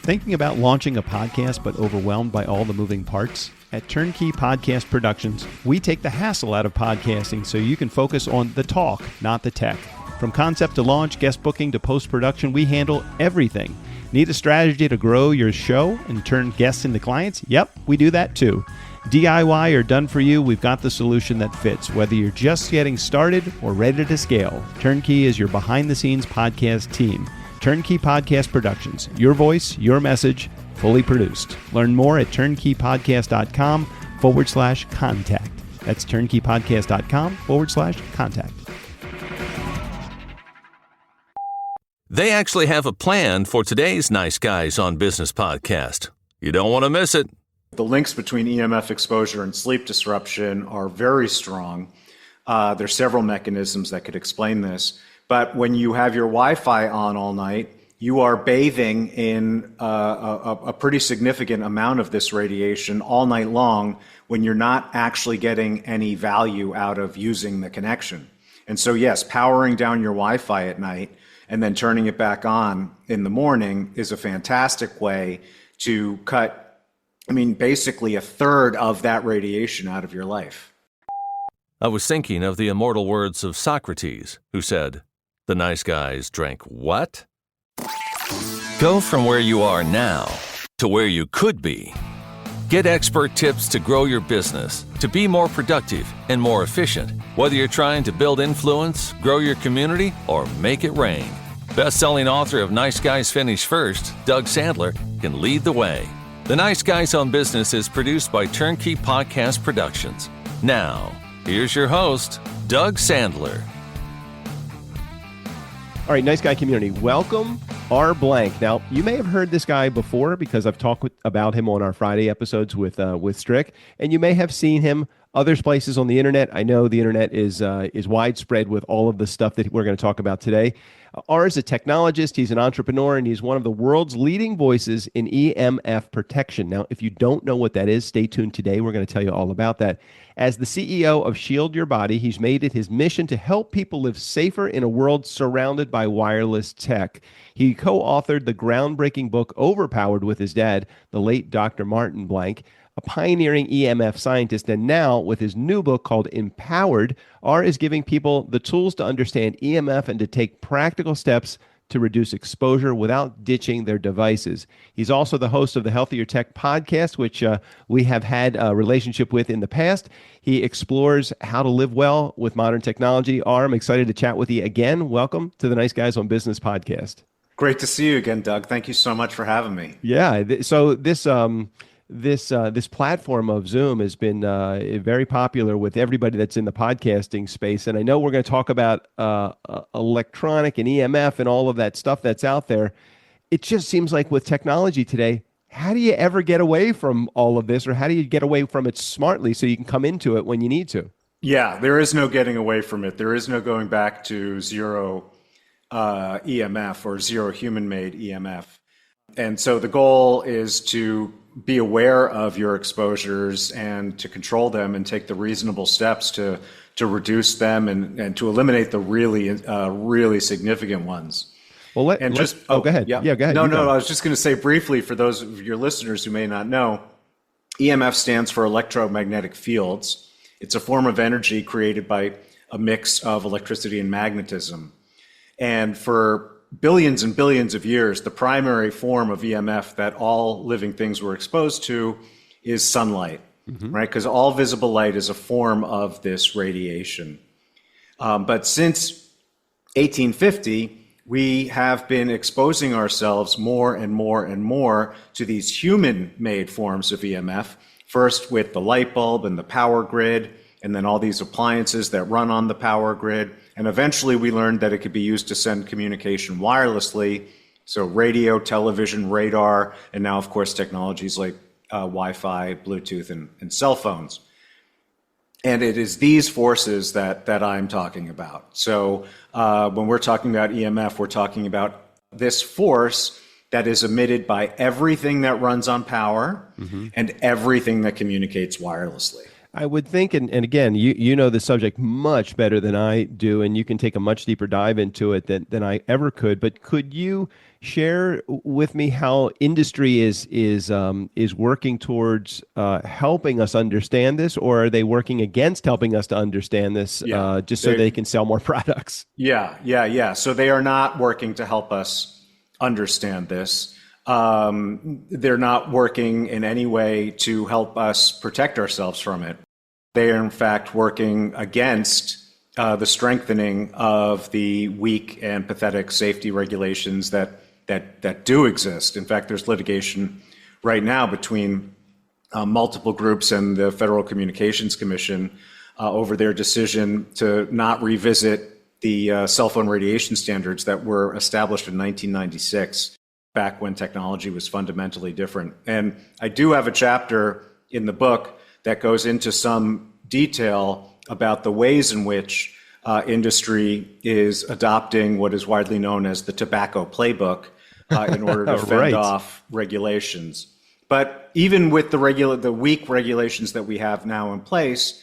Thinking about launching a podcast but overwhelmed by all the moving parts? At Turnkey Podcast Productions, we take the hassle out of podcasting so you can focus on the talk, not the tech. From concept to launch, guest booking to post-production, we handle everything. Need a strategy to grow your show and turn guests into clients? Yep, we do that too. DIY or done for you, we've got the solution that fits. Whether you're just getting started or ready to scale, Turnkey is your behind-the-scenes podcast team. Turnkey Podcast Productions. Your voice, your message, fully produced. Learn more at turnkeypodcast.com/contact. That's turnkeypodcast.com/contact. They actually have a plan for today's Nice Guys on Business podcast. You don't want to miss it. The links between EMF exposure and sleep disruption are very strong. There are several mechanisms that could explain this. But when you have your Wi-Fi on all night, you are bathing in a pretty significant amount of this radiation all night long when you're not actually getting any value out of using the connection. And so, yes, powering down your Wi-Fi at night and then turning it back on in the morning is a fantastic way to cut, basically a third of that radiation out of your life. I was thinking of the immortal words of Socrates, who said, "The nice guys drank what?" Go from where you are now to where you could be. Get expert tips to grow your business, to be more productive and more efficient, whether you're trying to build influence, grow your community, or make it rain. Best-selling author of Nice Guys Finish First, Doug Sandler, can lead the way. The Nice Guys on Business is produced by Turnkey Podcast Productions. Now, here's your host, Doug Sandler. All right, Nice Guy community, welcome R. Blank. Now, you may have heard this guy before because I've talked about him on our Friday episodes with Strick, and you may have seen him other places on the internet. I know the internet is widespread with all of the stuff that we're going to talk about today. R is a technologist, he's an entrepreneur, and he's one of the world's leading voices in EMF protection. Now, if you don't know what that is, stay tuned today. We're going to tell you all about that. As the CEO of Shield Your Body, he's made it his mission to help people live safer in a world surrounded by wireless tech. He co-authored the groundbreaking book Overpowered with his dad, the late Dr. Martin Blank, a pioneering EMF scientist, and now with his new book called Empowered, R is giving people the tools to understand EMF and to take practical steps to reduce exposure without ditching their devices. He's also the host of the Healthier Tech podcast, which we have had a relationship with in the past. He explores how to live well with modern technology. R, I'm excited to chat with you again. Welcome to the Nice Guys on Business podcast. Great to see you again, Doug. Thank you so much for having me. Yeah, so this platform of Zoom has been very popular with everybody that's in the podcasting space. And I know we're going to talk about electronic and EMF and all of that stuff that's out there. It just seems like with technology today, how do you ever get away from all of this, or how do you get away from it smartly so you can come into it when you need to? Yeah, there is no getting away from it. There is no going back to zero EMF or zero human-made EMF. And so the goal is to be aware of your exposures and to control them and take the reasonable steps to reduce them and to eliminate the really significant ones. Well, go ahead. Yeah, go ahead. No, I was just going to say briefly for those of your listeners who may not know, EMF stands for electromagnetic fields. It's a form of energy created by a mix of electricity and magnetism. And for billions and billions of years, the primary form of EMF that all living things were exposed to is sunlight, right? Because all visible light is a form of this radiation. But since 1850, we have been exposing ourselves more and more and more to these human-made forms of EMF, first with the light bulb and the power grid, and then all these appliances that run on the power grid. And eventually we learned that it could be used to send communication wirelessly. So radio, television, radar, and now, of course, technologies like Wi-Fi, Bluetooth, and cell phones. And it is these forces that I'm talking about. So when we're talking about EMF, we're talking about this force that is emitted by everything that runs on power and everything that communicates wirelessly. I would think, and again, you know the subject much better than I do, and you can take a much deeper dive into it than I ever could. But could you share with me how industry is working towards helping us understand this, or are they working against helping us to understand this just so they can sell more products? Yeah. So they are not working to help us understand this. They're not working in any way to help us protect ourselves from it. They are, in fact, working against the strengthening of the weak and pathetic safety regulations that do exist. In fact, there's litigation right now between multiple groups and the Federal Communications Commission over their decision to not revisit the cell phone radiation standards that were established in 1996, back when technology was fundamentally different. And I do have a chapter in the book that goes into some detail about the ways in which industry is adopting what is widely known as the tobacco playbook in order to fend off regulations. But even with the weak regulations that we have now in place,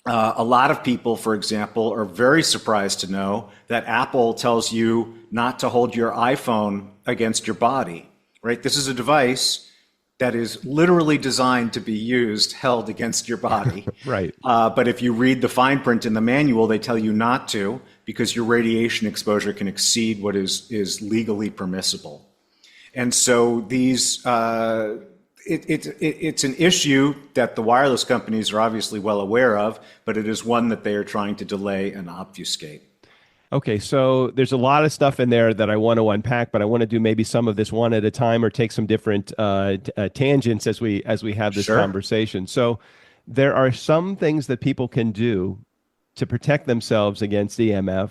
a lot of people, for example, are very surprised to know that Apple tells you not to hold your iPhone against your body, right? This is a device that is literally designed to be used, held against your body. Right. But if you read the fine print in the manual, they tell you not to, because your radiation exposure can exceed what is legally permissible. And so these, it's an issue that the wireless companies are obviously well aware of, but it is one that they are trying to delay and obfuscate. Okay, so there's a lot of stuff in there that I want to unpack, but I want to do maybe some of this one at a time, or take some different tangents as we have this conversation. So there are some things that people can do to protect themselves against EMF,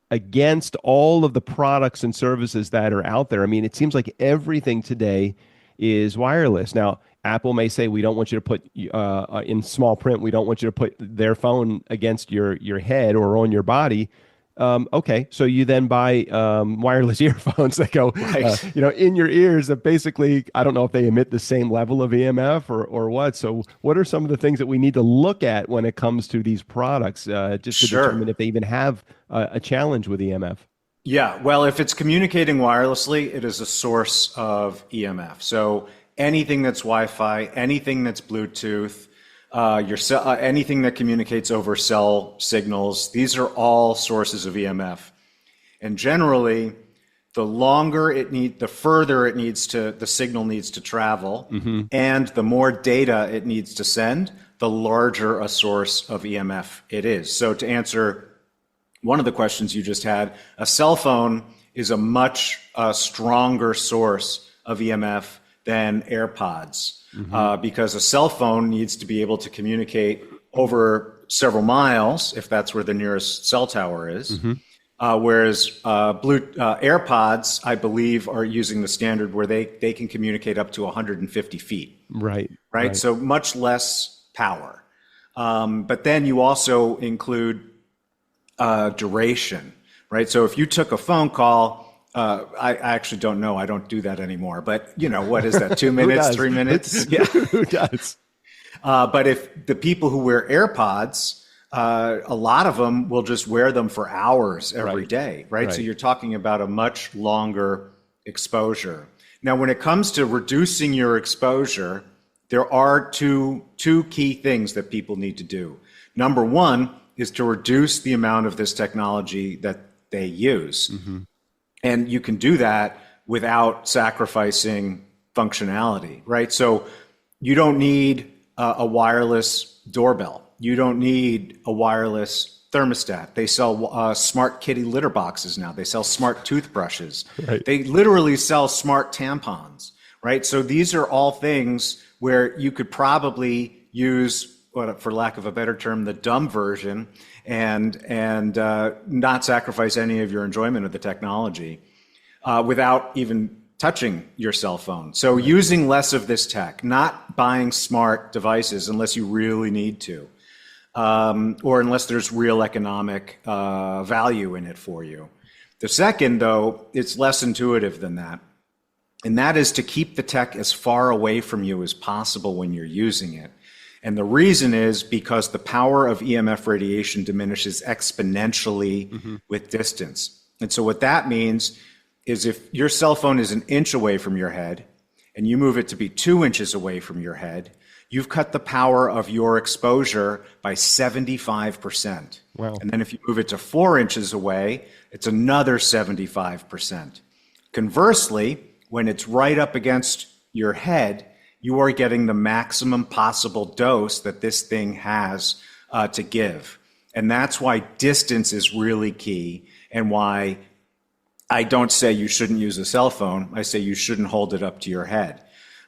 against all of the products and services that are out there. I mean, it seems like everything today is wireless. Now, Apple may say, we don't want you to put in small print, we don't want you to put their phone against your head or on your body. Okay, so you then buy wireless earphones that go, in your ears, that basically, I don't know if they emit the same level of EMF or what. So what are some of the things that we need to look at when it comes to these products, just to determine if they even have a challenge with EMF? Yeah, well, if it's communicating wirelessly, it is a source of EMF. So anything that's Wi-Fi, anything that's Bluetooth, anything that communicates over cell signals, these are all sources of EMF. And generally, the further the signal needs to travel, and the more data it needs to send, the larger a source of EMF it is. So to answer one of the questions you just had, a cell phone is a much stronger source of EMF than AirPods. Because a cell phone needs to be able to communicate over several miles, if that's where the nearest cell tower is. Whereas AirPods, I believe, are using the standard where they can communicate up to 150 feet. Right. So much less power. But then you also include duration, right? So if you took a phone call, I actually don't know. I don't do that anymore. But, what is that? 2 minutes, 3 minutes? Yeah. Who does? But if the people who wear AirPods, a lot of them will just wear them for hours every day, right? So you're talking about a much longer exposure. Now, when it comes to reducing your exposure, there are two key things that people need to do. Number one is to reduce the amount of this technology that they use. And you can do that without sacrificing functionality, right? So you don't need a wireless doorbell. You don't need a wireless thermostat. They sell smart kitty litter boxes now. They sell smart toothbrushes. They literally sell smart tampons, right? So these are all things where you could probably use, for lack of a better term, the dumb version, and not sacrifice any of your enjoyment of the technology without even touching your cell phone. So using less of this tech, not buying smart devices unless you really need to, or unless there's real economic value in it for you. The second, though, it's less intuitive than that. And that is to keep the tech as far away from you as possible when you're using it. And the reason is because the power of EMF radiation diminishes exponentially with distance. And so what that means is if your cell phone is an inch away from your head and you move it to be 2 inches away from your head, you've cut the power of your exposure by 75%. Wow. And then if you move it to 4 inches away, it's another 75%. Conversely, when it's right up against your head, you are getting the maximum possible dose that this thing has to give. And that's why distance is really key, and why I don't say you shouldn't use a cell phone. I say you shouldn't hold it up to your head.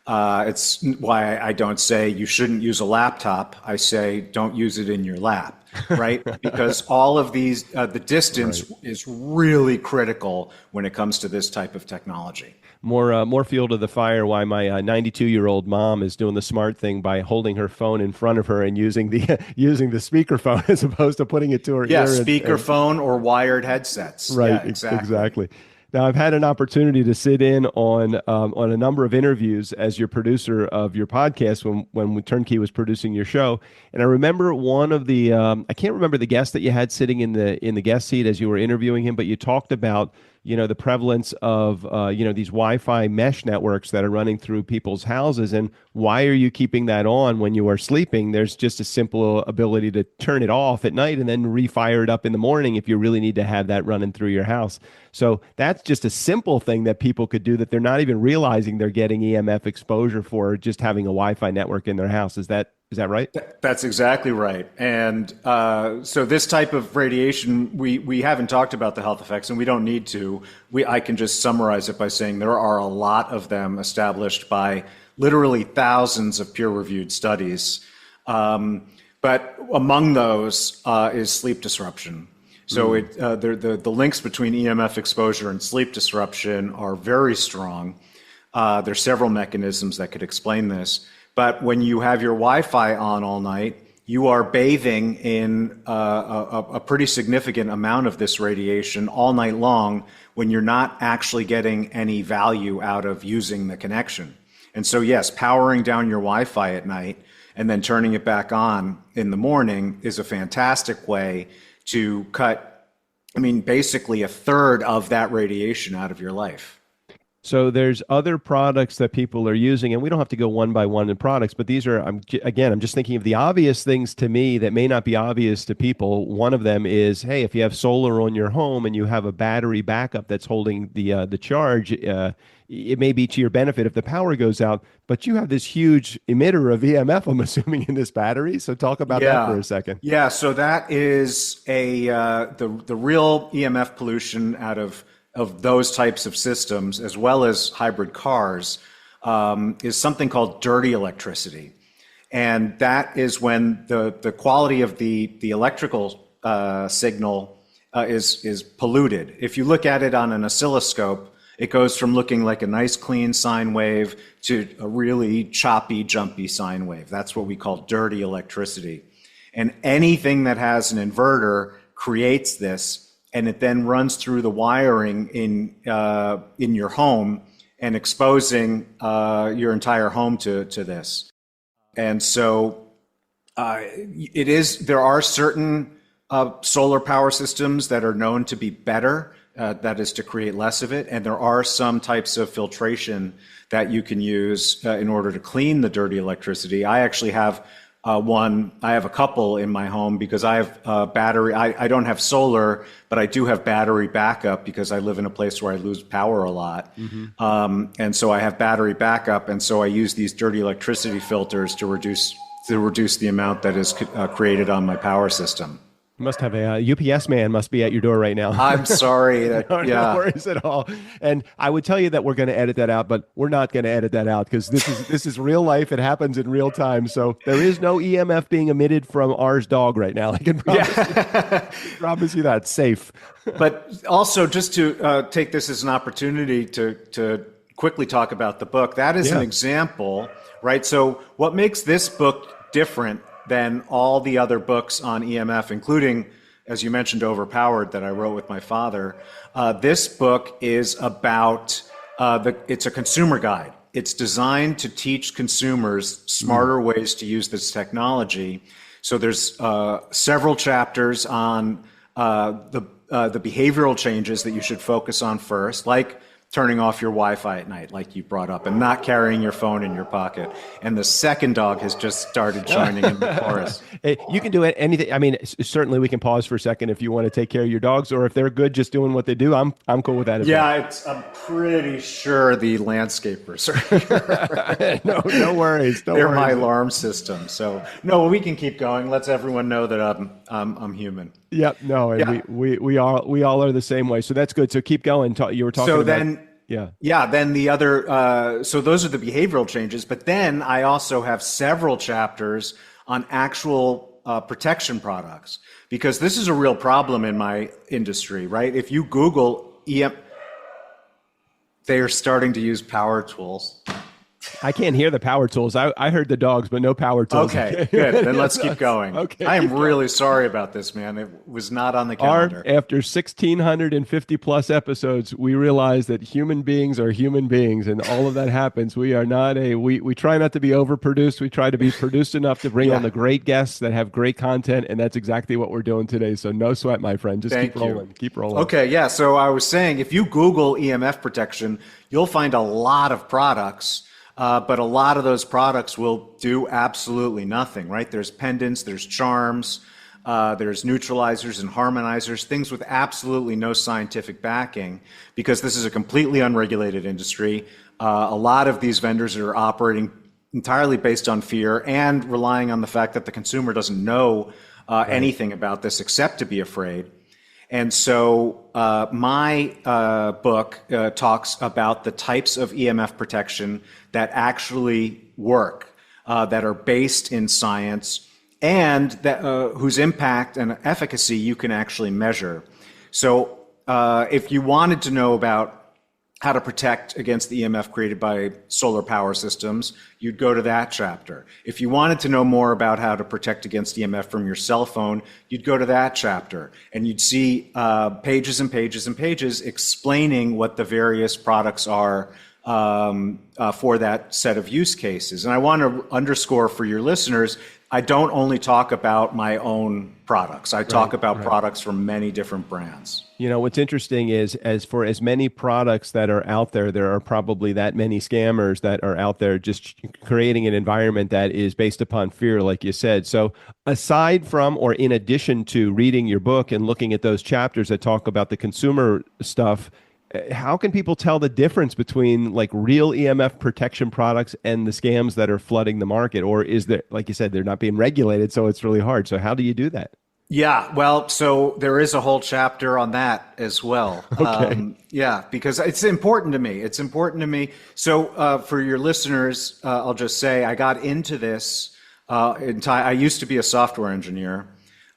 It's why I don't say you shouldn't use a laptop. I say don't use it in your lap, right? Because all of these, the distance is really critical when it comes to this type of technology. More fuel to the fire why my 92-year-old mom is doing the smart thing by holding her phone in front of her and using the speakerphone as opposed to putting it to her ear. Yeah, speakerphone or wired headsets. Right, yeah, exactly. Now, I've had an opportunity to sit in on a number of interviews as your producer of your podcast when Turnkey was producing your show, and I remember one of the I can't remember the guest that you had sitting in the guest seat as you were interviewing him, but you talked about the prevalence of these Wi-Fi mesh networks that are running through people's houses, and why are you keeping that on when you are sleeping? There's just a simple ability to turn it off at night and then refire it up in the morning if you really need to have that running through your house. So that's just a simple thing that people could do that they're not even realizing they're getting EMF exposure for just having a Wi-Fi network in their house. Is that right? That's exactly right. And so this type of radiation, we haven't talked about the health effects, and we don't need to. I can just summarize it by saying there are a lot of them established by literally thousands of peer-reviewed studies. But among those is sleep disruption. So the links between EMF exposure and sleep disruption are very strong. There's several mechanisms that could explain this. But when you have your Wi-Fi on all night, you are bathing in a pretty significant amount of this radiation all night long when you're not actually getting any value out of using the connection. And so, yes, powering down your Wi-Fi at night and then turning it back on in the morning is a fantastic way to cut, basically a third of that radiation out of your life. So there's other products that people are using, and we don't have to go one by one in products, but these are, I'm just thinking of the obvious things to me that may not be obvious to people. One of them is, hey, if you have solar on your home and you have a battery backup that's holding the charge, it may be to your benefit if the power goes out, but you have this huge emitter of EMF, I'm assuming, in this battery. So talk about that for a second. Yeah, so that is the real EMF pollution out of those types of systems, as well as hybrid cars, is something called dirty electricity. And that is when the quality of the electrical signal is polluted. If you look at it on an oscilloscope, it goes from looking like a nice clean sine wave to a really choppy, jumpy sine wave. That's what we call dirty electricity. And anything that has an inverter creates this, and it then runs through the wiring in your home and exposing your entire home to this. And so there are certain solar power systems that are known to be better, that is to create less of it. And there are some types of filtration that you can use in order to clean the dirty electricity. I actually have I have a couple in my home because I have battery. I don't have solar, but I do have battery backup because I live in a place where I lose power a lot. Mm-hmm. And so I have battery backup. And so I use these dirty electricity filters to reduce the amount that is created on my power system. You must have a UPS man must be at your door right now. I'm sorry. No worries at all. And I would tell you that we're going to edit that out, but we're not going to edit that out because this is real life. It happens in real time. So there is no EMF being emitted from ours dog right now. I can promise you that. Safe. But also just to take this as an opportunity to quickly talk about the book, that is an example, right? So what makes this book different than all the other books on EMF, including, as you mentioned, Overpowered, that I wrote with my father. This book is about, it's a consumer guide. It's designed to teach consumers smarter ways to use this technology. So there's several chapters on the the behavioral changes that you should focus on first, like turning off your Wi-Fi at night, like you brought up, and not carrying your phone in your pocket. And the second dog has just started joining in the chorus. Hey, you can do it anything. I mean, certainly we can pause for a second if you want to take care of your dogs, or if they're good just doing what they do. I'm cool with that as well. Yeah, I'm pretty sure the landscapers are No worries. They're my alarm system. So no, we can keep going. Let's everyone know that I'm human. Yep. No, and we all are the same way. So that's good. So keep going. You were talking so about. Then, then the other, so those are the behavioral changes, but then I also have several chapters on actual protection products, because this is a real problem in my industry, right? If you Google EMF, they are starting to use power tools. I can't hear the power tools. I heard the dogs, but no power tools. Okay, good. Then let's keep going. Okay, I am really sorry about this, man. It was not on the calendar. After 1,650 plus episodes, we realize that human beings are human beings, and all of that happens. We are not we try not to be overproduced. We try to be produced enough to bring on the great guests that have great content, and that's exactly what we're doing today. So no sweat, my friend. Just keep rolling. Keep rolling. Okay, yeah. So I was saying, if you Google EMF protection, you'll find a lot of products. But a lot of those products will do absolutely nothing, right? There's pendants, there's charms, there's neutralizers and harmonizers, things with absolutely no scientific backing, because this is a completely unregulated industry. A lot of these vendors are operating entirely based on fear and relying on the fact that the consumer doesn't know anything about this except to be afraid. And so my book talks about the types of EMF protection that actually work, that are based in science, and that whose impact and efficacy you can actually measure. So if you wanted to know about how to protect against the EMF created by solar power systems, you'd go to that chapter. If you wanted to know more about how to protect against EMF from your cell phone, you'd go to that chapter, and you'd see pages and pages and pages explaining what the various products are for that set of use cases. And I want to underscore for your listeners, I don't only talk about my own products. I talk about products from many different brands. You know, what's interesting is, as many products that are out there, there are probably that many scammers that are out there just creating an environment that is based upon fear, like you said. So aside from, or in addition to reading your book and looking at those chapters that talk about the consumer stuff, how can people tell the difference between like real EMF protection products and the scams that are flooding the market? Or is there, like you said, they're not being regulated, so it's really hard. So how do you do that? Yeah, well, so there is a whole chapter on that as well. Okay. Because it's important to me. It's important to me. So for your listeners, I'll just say I got into this. I used to be a software engineer,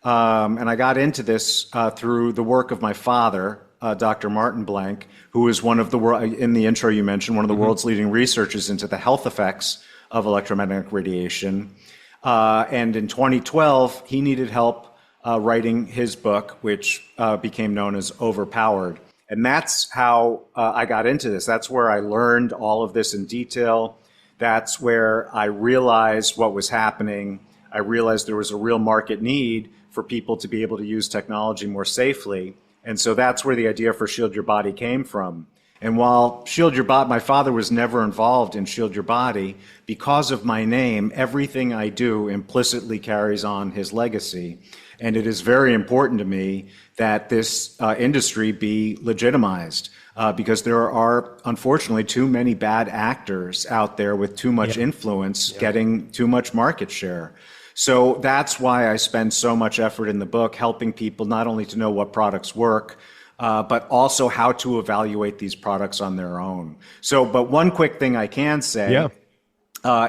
and I got into this through the work of my father, Dr. Martin Blank, who is one of the in the intro you mentioned, one of the world's leading researchers into the health effects of electromagnetic radiation. And in 2012, he needed help writing his book, which became known as Overpowered. And that's how I got into this. That's where I learned all of this in detail. That's where I realized what was happening. I realized there was a real market need for people to be able to use technology more safely. And so that's where the idea for Shield Your Body came from. And while Shield Your Body, my father was never involved in Shield Your Body, because of my name, everything I do implicitly carries on his legacy. And it is very important to me that this industry be legitimized, because there are, unfortunately, too many bad actors out there with too much influence getting too much market share. So that's why I spend so much effort in the book helping people not only to know what products work, but also how to evaluate these products on their own. So, but one quick thing I can say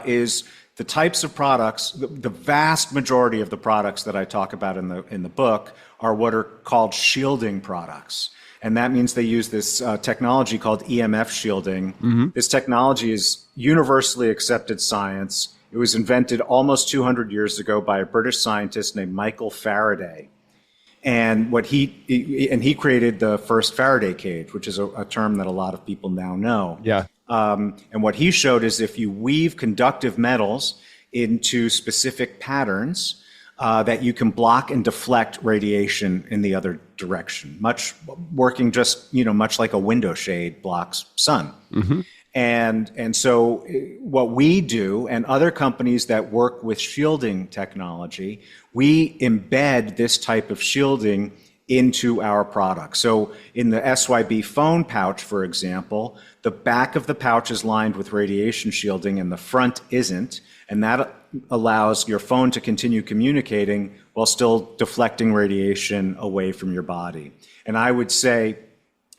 is the types of products, the vast majority of the products that I talk about in the book are what are called shielding products. And that means they use this technology called EMF shielding. Mm-hmm. This technology is universally accepted science. It was invented almost 200 years ago by a British scientist named Michael Faraday. And he created the first Faraday cage, which is a term that a lot of people now know. Yeah. And what he showed is if you weave conductive metals into specific patterns, that you can block and deflect radiation in the other direction, working just, much like a window shade blocks sun. Mm-hmm. And so what we do, and other companies that work with shielding technology, we embed this type of shielding into our product. So in the SYB phone pouch, for example, the back of the pouch is lined with radiation shielding and the front isn't. And that allows your phone to continue communicating while still deflecting radiation away from your body. And I would say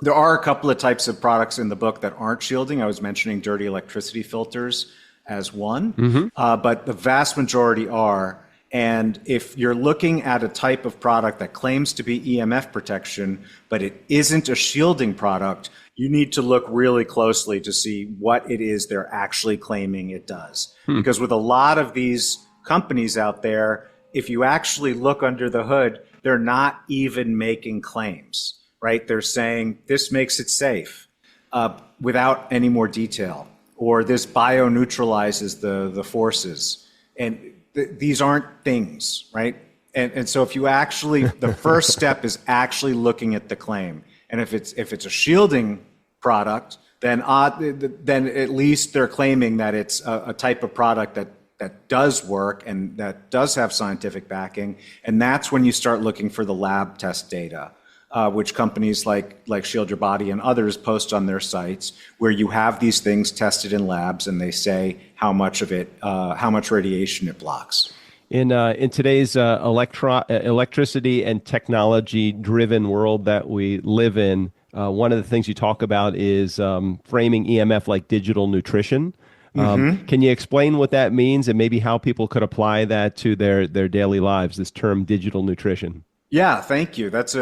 there are a couple of types of products in the book that aren't shielding. I was mentioning dirty electricity filters as one, but the vast majority are. And if you're looking at a type of product that claims to be EMF protection, but it isn't a shielding product, you need to look really closely to see what it is they're actually claiming it does. Because with a lot of these companies out there, if you actually look under the hood, they're not even making claims, right? They're saying this makes it safe without any more detail, or this bio-neutralizes the forces. And these aren't things, right? And so if you actually, the first step is actually looking at the claim. And if it's a shielding product, then at least they're claiming that it's a type of product that does work and that does have scientific backing. And that's when you start looking for the lab test data, which companies like Shield Your Body and others post on their sites, where you have these things tested in labs and they say how much radiation it blocks. In today's electricity and technology-driven world that we live in, one of the things you talk about is framing EMF like digital nutrition. Can you explain what that means and maybe how people could apply that to their daily lives, this term digital nutrition? Yeah, thank you. That's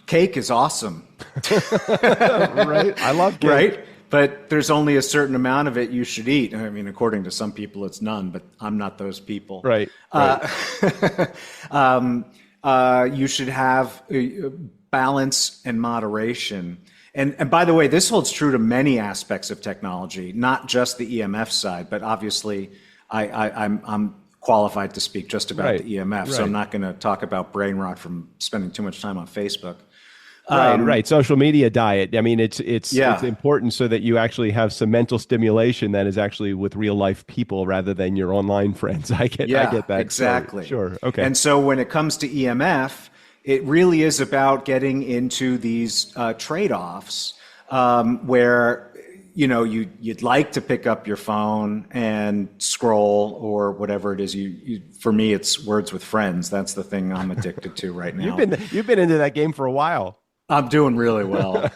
cake is awesome. Right? I love cake. Right? But there's only a certain amount of it you should eat. I mean, according to some people, it's none, but I'm not those people. Right. You should have balance and moderation. And by the way, this holds true to many aspects of technology, not just the EMF side, but obviously I'm qualified to speak just about the EMF, so I'm not going to talk about brain rot from spending too much time on Facebook. Right. Social media diet. I mean, it's important so that you actually have some mental stimulation that is actually with real life people rather than your online friends. I get that. Exactly. Sure. Okay. And so when it comes to EMF, it really is about getting into these trade-offs where you'd like to pick up your phone and scroll or whatever it is. For me, it's Words with Friends. That's the thing I'm addicted to right now. You've been into that game for a while. I'm doing really well.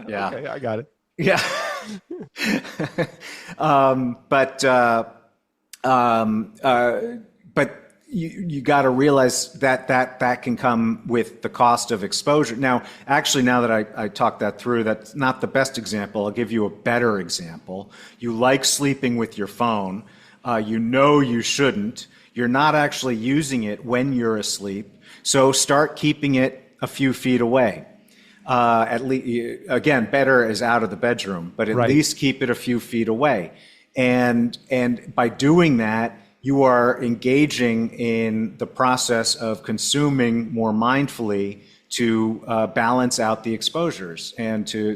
Yeah. Okay, I got it. Yeah. But you got to realize that can come with the cost of exposure. Now, actually, now that I talked that through, that's not the best example. I'll give you a better example. You like sleeping with your phone. You shouldn't. You're not actually using it when you're asleep. So start keeping it a few feet away. At least, again, better is out of the bedroom, but at least keep it a few feet away. And by doing that, you are engaging in the process of consuming more mindfully to balance out the exposures and to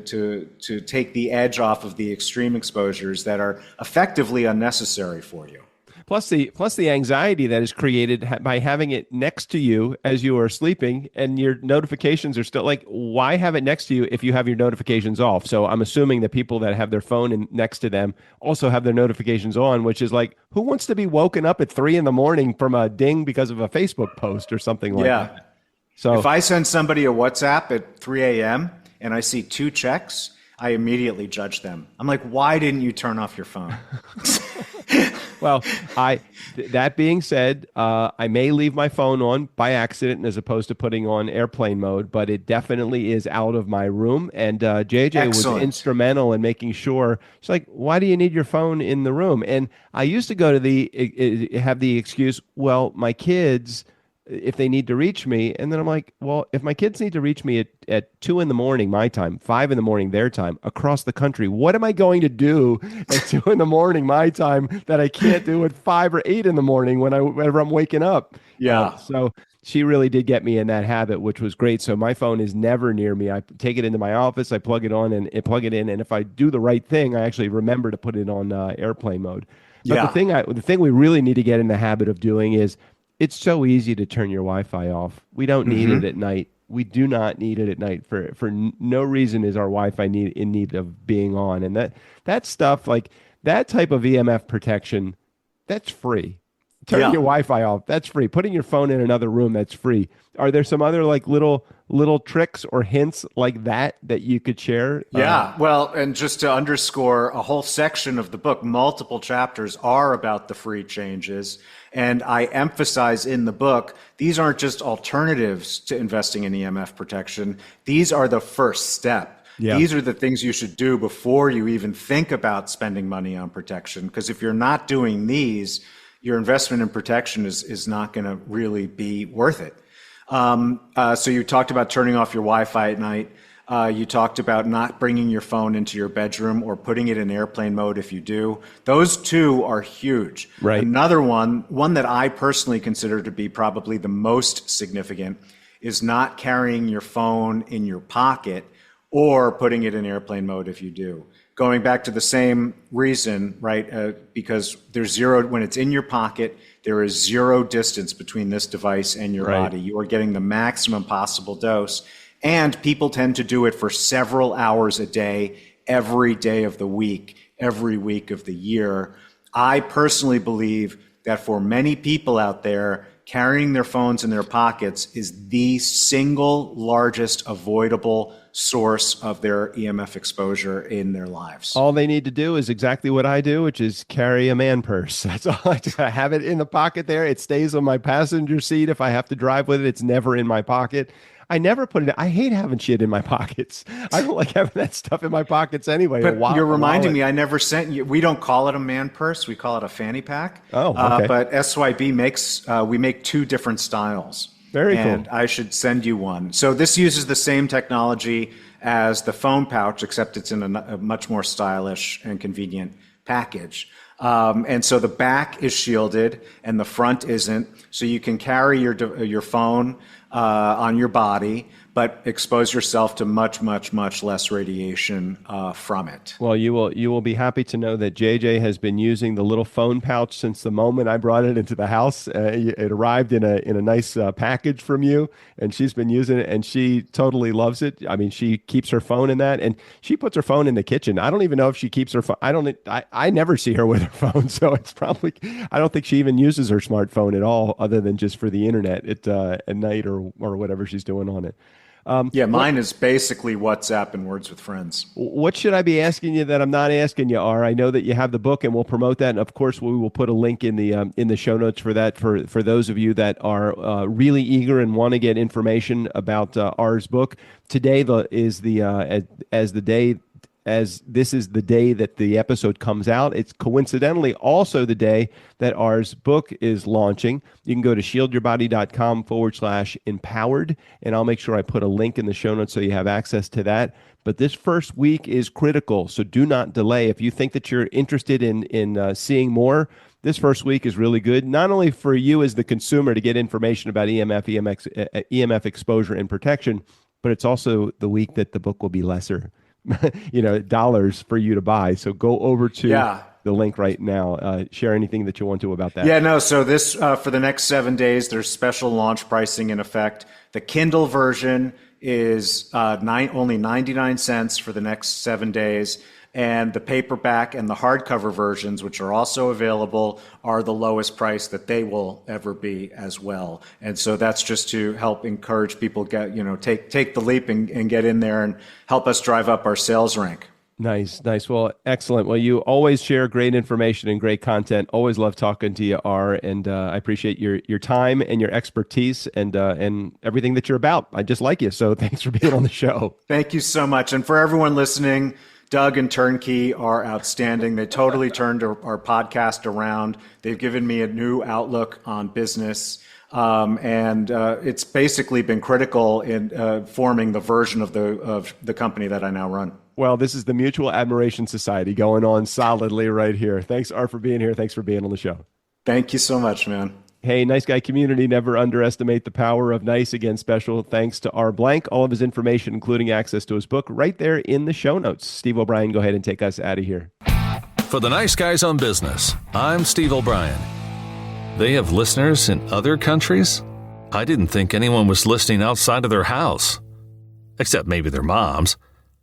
take the edge off of the extreme exposures that are effectively unnecessary for you. Plus the anxiety that is created by having it next to you as you are sleeping and your notifications are still like, why have it next to you if you have your notifications off? So I'm assuming that people that have their phone next to them also have their notifications on, which is like, who wants to be woken up at 3 a.m. from a ding because of a Facebook post or something like that? So if I send somebody a WhatsApp at 3 a.m. and I see 2 checks, I immediately judge them. I'm like, why didn't you turn off your phone? Well, that being said, I may leave my phone on by accident as opposed to putting on airplane mode, but it definitely is out of my room. And JJ was instrumental in making sure. It's like, why do you need your phone in the room? And I used to go to have the excuse, well, my kids if they need to reach me. And then I'm like, well, if my kids need to reach me at 2 in the morning, my time, 5 in the morning, their time, across the country, what am I going to do at 2 in the morning, my time, that I can't do at 5 or 8 in the morning whenever I'm waking up? Yeah. So she really did get me in that habit, which was great. So my phone is never near me. I take it into my office, I plug it on and plug it in. And if I do the right thing, I actually remember to put it on airplane mode. But Yeah. the thing we really need to get in the habit of doing is, it's so easy to turn your Wi-Fi off. We don't need it at night. We do not need it at night. No reason is our Wi-Fi in need of being on. And that stuff, like that type of EMF protection, that's free. Turning your Wi-Fi off, that's free. Putting your phone in another room, that's free. Are there some other like little tricks or hints like that you could share? Yeah, well, and just to underscore, a whole section of the book, multiple chapters are about the free changes. And I emphasize in the book, these aren't just alternatives to investing in EMF protection. These are the first step. Yeah. These are the things you should do before you even think about spending money on protection. Because if you're not doing these, your investment in protection is not going to really be worth it. So you talked about turning off your Wi-Fi at night. You talked about not bringing your phone into your bedroom or putting it in airplane mode if you do. Those two are huge. Right. Another one that I personally consider to be probably the most significant, is not carrying your phone in your pocket or putting it in airplane mode if you do. Going back to the same reason, right? Because there's zero, when it's in your pocket, there is zero distance between this device and your body. You are getting the maximum possible dose. And people tend to do it for several hours a day, every day of the week, every week of the year. I personally believe that for many people out there, carrying their phones in their pockets is the single largest avoidable source of their EMF exposure in their lives. All they need to do is exactly what I do, which is carry a man purse. That's all I do. I have it in the pocket there. It stays on my passenger seat. If I have to drive with it, it's never in my pocket. I never put it. I hate having shit in my pockets. I don't like having that stuff in my pockets anyway. But you're reminding me, I never sent you. We don't call it a man purse. We call it a fanny pack. Oh, okay. But SYB makes, we make two different styles. Very cool. And I should send you one. So this uses the same technology as the phone pouch, except it's in a much more stylish and convenient package. And so the back is shielded and the front isn't. So you can carry your phone on your body, but expose yourself to much, much, much less radiation from it. Well, you will be happy to know that JJ has been using the little phone pouch since the moment I brought it into the house. It arrived in a nice package from you, and she's been using it, and she totally loves it. I mean, she keeps her phone in that, and she puts her phone in the kitchen. I don't even know if she keeps her phone. I never see her with her phone, so it's probably, I don't think she even uses her smartphone at all, other than just for the internet at night or whatever she's doing on it. Mine is basically WhatsApp and Words with Friends. What should I be asking you that I'm not asking you, R? I know that you have the book, and we'll promote that. And of course, we will put a link in the show notes for that for those of you that are really eager and want to get information about R's book. Today as this is the day that the episode comes out. It's coincidentally also the day that R's book is launching. You can go to shieldyourbody.com/empowered, and I'll make sure I put a link in the show notes so you have access to that. But this first week is critical, so do not delay. If you think that you're interested in seeing more, this first week is really good, not only for you as the consumer to get information about EMF exposure and protection, but it's also the week that the book will be lesser. Dollars for you to buy. So go over to the link right now. Share anything that you want to about that. Yeah, no. So this, for the next 7 days, there's special launch pricing in effect. The Kindle version is only 99 cents for the next 7 days. And the paperback and the hardcover versions, which are also available, are the lowest price that they will ever be as well. And so that's just to help encourage people take the leap and get in there and help us drive up our sales rank. Nice. Well, excellent. Well, you always share great information and great content. Always love talking to you, R, and I appreciate your time and your expertise and everything that you're about. I just like you, so thanks for being on the show. Thank you so much. And for everyone listening, Doug and Turnkey are outstanding. They totally turned our podcast around. They've given me a new outlook on business. And it's basically been critical in forming the version of the company that I now run. Well, this is the Mutual Admiration Society going on solidly right here. Thanks, Art, for being here. Thanks for being on the show. Thank you so much, man. Hey, Nice Guy community, never underestimate the power of nice. Again, special thanks to R. Blank. All of his information, including access to his book, right there in the show notes. Steve O'Brien, go ahead and take us out of here. For the Nice Guys on Business, I'm Steve O'Brien. They have listeners in other countries? I didn't think anyone was listening outside of their house. Except maybe their moms.